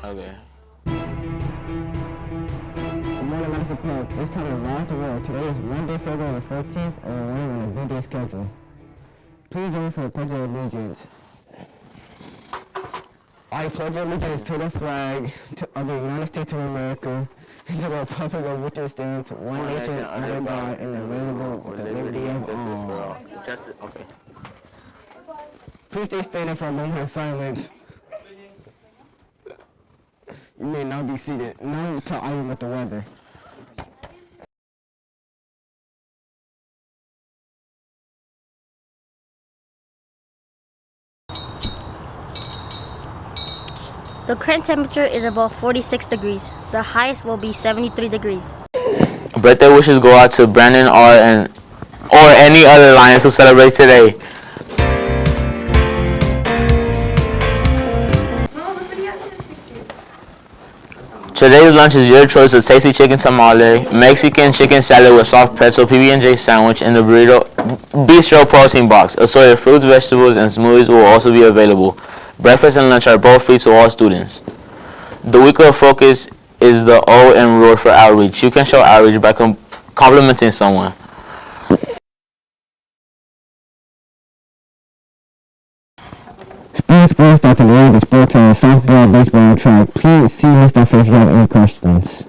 Okay. Good morning, Madison Park. It's time to rock the world. Today is Monday, February the 14th, and we're running on a B-Day schedule. Please join me for the Pledge of Allegiance. I pledge allegiance to the flag of the United States of America and to the republic of which it stands, one nation, under God, indivisible, with liberty and justice for all. Justice. Okay. Please stay standing for a moment of silence. You may now be seated. Now we'll tell Ivan with the weather. The current temperature is above 46 degrees. The highest will be 73 degrees. Birthday wishes go out to Brandon or any other Lions who celebrate today. Today's lunch is your choice of tasty chicken tamale, Mexican chicken salad with soft pretzel, PB&J sandwich, and the burrito bistro protein box. Assorted fruits, vegetables, and smoothies will also be available. Breakfast and lunch are both free to all students. The week of focus is the O in Road for outreach. You can show outreach by complimenting someone. Sports start today. The sports are softball, baseball, and track. Please see Mr. F if you have any questions.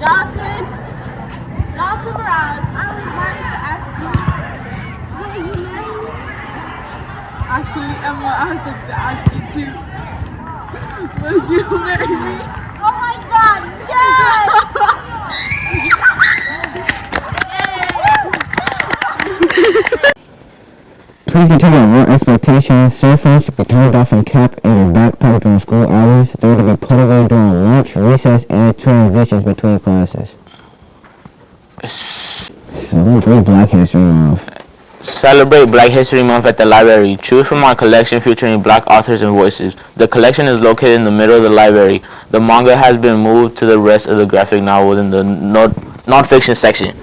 Jocelyn Mraz, I was wanting to ask you, will you marry me? Actually, Emma, I was like to ask you too. Will you marry me? Oh my God, yes! Please continue your expectations. Cell phones should be turned off and kept in your backpack during school hours. They will be put away during lunch, recess, and transitions between classes. Celebrate Black History Month. Celebrate Black History Month at the library. Choose from our collection featuring Black authors and voices. The collection is located in the middle of the library. The manga has been moved to the rest of the graphic novel in the non-fiction section.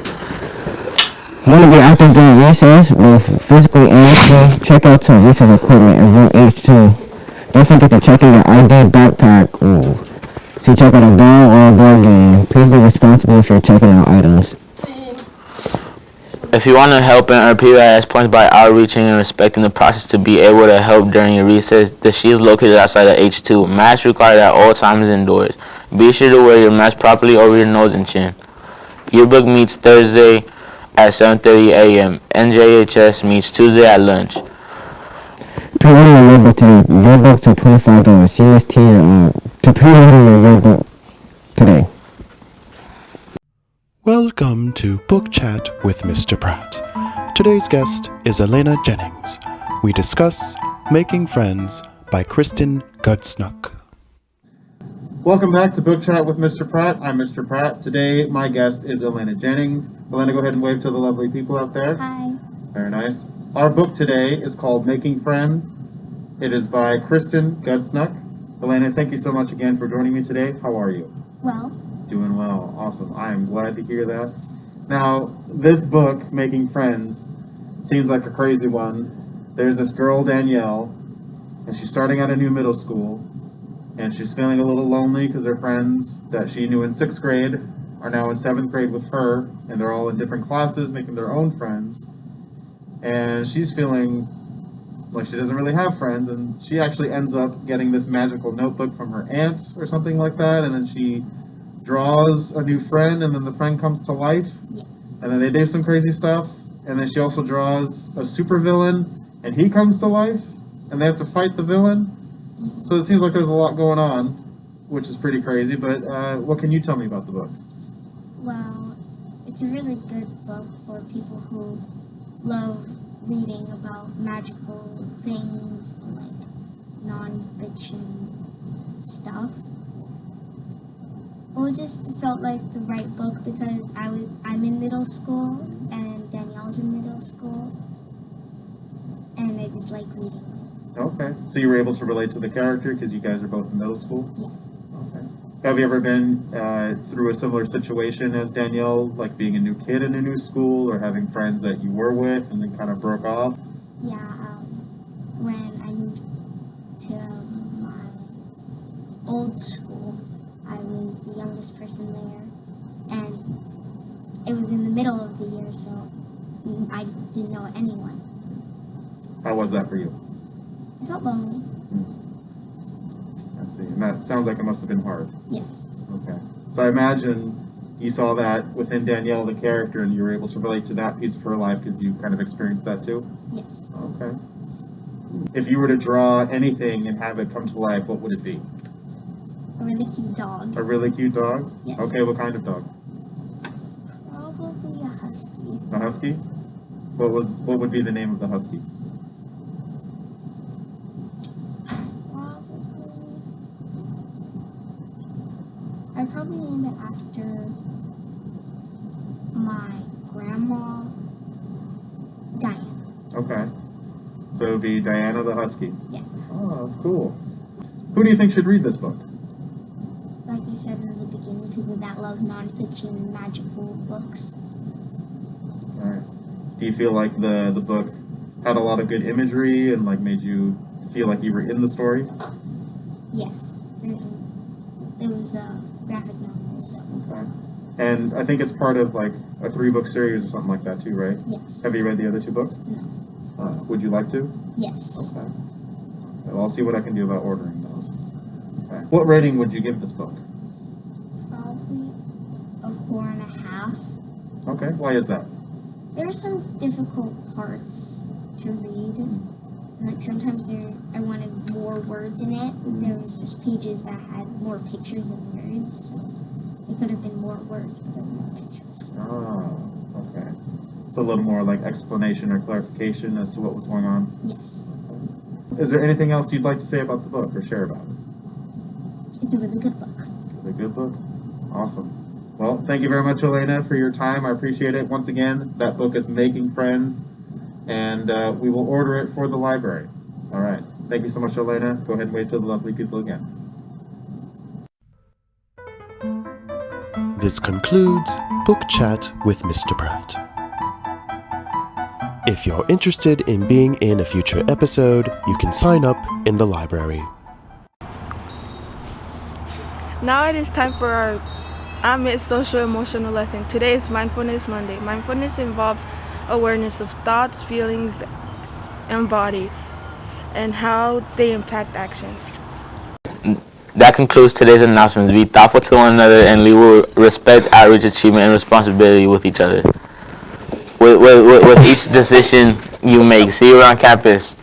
Want to be active during recess, both physically and mentally? Check out some recess equipment in room H2. Don't forget to check in your ID backpack. So check out a ball or a board game. Please be responsible if you're checking out items. If you want to help and earn PBIS points by outreaching and respecting the process to be able to help during your recess, the sheet is located outside of H2. Masks required at all times indoors. Be sure to wear your mask properly over your nose and chin. Yearbook meets Thursday at 7:30 a.m. NJHS meets Tuesday at lunch. Pre-order your yearbook today. Yearbooks are $25. CST to pre-order your yearbook today. Welcome to Book Chat with Mr. Pratt. Today's guest is Elena Jennings. We discuss Making Friends by Kristen Gudsnook. Welcome back to Book Chat with Mr. Pratt. I'm Mr. Pratt. Today, my guest is Elena Jennings. Elena, go ahead and wave to the lovely people out there. Hi. Very nice. Our book today is called Making Friends. It is by Kristen Gudsnook. Elena, thank you so much again for joining me today. How are you? Well, Doing well. Awesome. I am glad to hear that. Now, this book, Making Friends, seems like a crazy one. There's this girl, Danielle, and she's starting out a new middle school, and she's feeling a little lonely because her friends that she knew in 6th grade are now in 7th grade with her, and they're all in different classes making their own friends. And she's feeling like she doesn't really have friends, and she actually ends up getting this magical notebook from her aunt or something like that, and then she draws a new friend, and then the friend comes to life, and then they do some crazy stuff, and then she also draws a supervillain, and he comes to life, and they have to fight the villain. So it seems like there's a lot going on, which is pretty crazy, but what can you tell me about the book? well, it's a really good book for people who love reading about magical things and like non-fiction stuff. Well, it just felt like the right book because I'm in middle school and Danielle's in middle school, and I just like reading. Okay. So you were able to relate to the character because you guys are both in middle school? Yeah. Okay. Have you ever been through a similar situation as Danielle, like being a new kid in a new school or having friends that you were with and then kind of broke off? Yeah, when I moved to my old school, I was the youngest person there, and it was in the middle of the year, so I didn't know anyone. How was that for you? I felt lonely. I see. And that sounds like it must have been hard. Yes. Okay. So I imagine you saw that within Danielle, the character, and you were able to relate to that piece of her life because you kind of experienced that too? Yes. Okay. If you were to draw anything and have it come to life, what would it be? A really cute dog. A really cute dog? Yes. Okay, what kind of dog? Probably a husky. A husky? What would be the name of the husky? I'd probably name it after my grandma, Diana. Okay. So it would be Diana the husky. Yeah. Oh, that's cool. Who do you think should read this book? Like you said in the beginning, people that love nonfiction and magical books. All right. Do you feel like the book had a lot of good imagery and like made you feel like you were in the story? Yes. It was a graphic novel, so Okay. And I think it's part of like a 3-book series or something like that too, right? yes. Have you read the other 2 books? No. Would you like to? Yes. Okay. Well, I'll see what I can do about ordering those. Okay. What rating would you give this book? Probably a 4.5. Okay. Why is that? There's some difficult parts to read. Like sometimes I wanted more words in it. There was just pages that had more pictures than words. So it could have been more words, but there were more pictures. Oh, okay. So a little more like explanation or clarification as to what was going on. Yes. Is there anything else you'd like to say about the book or share about it? It's a really good book. Is it a good book? Awesome. Well, thank you very much, Elena, for your time. I appreciate it. Once again, that book is Making Friends, and we will order it for the library. All right. Thank you so much, Elena. Go ahead and wait till the lovely people again. This concludes Book Chat with Mr. Pratt. If you're interested in being in a future episode, you can sign up in the library. Now it is time for our Amit Social Emotional lesson. Today is Mindfulness Monday. Mindfulness involves awareness of thoughts, feelings, and body, and how they impact actions. That concludes today's announcements. Be thoughtful to one another and lead with respect, outreach, achievement, and responsibility with each other. With each decision you make, see you around campus.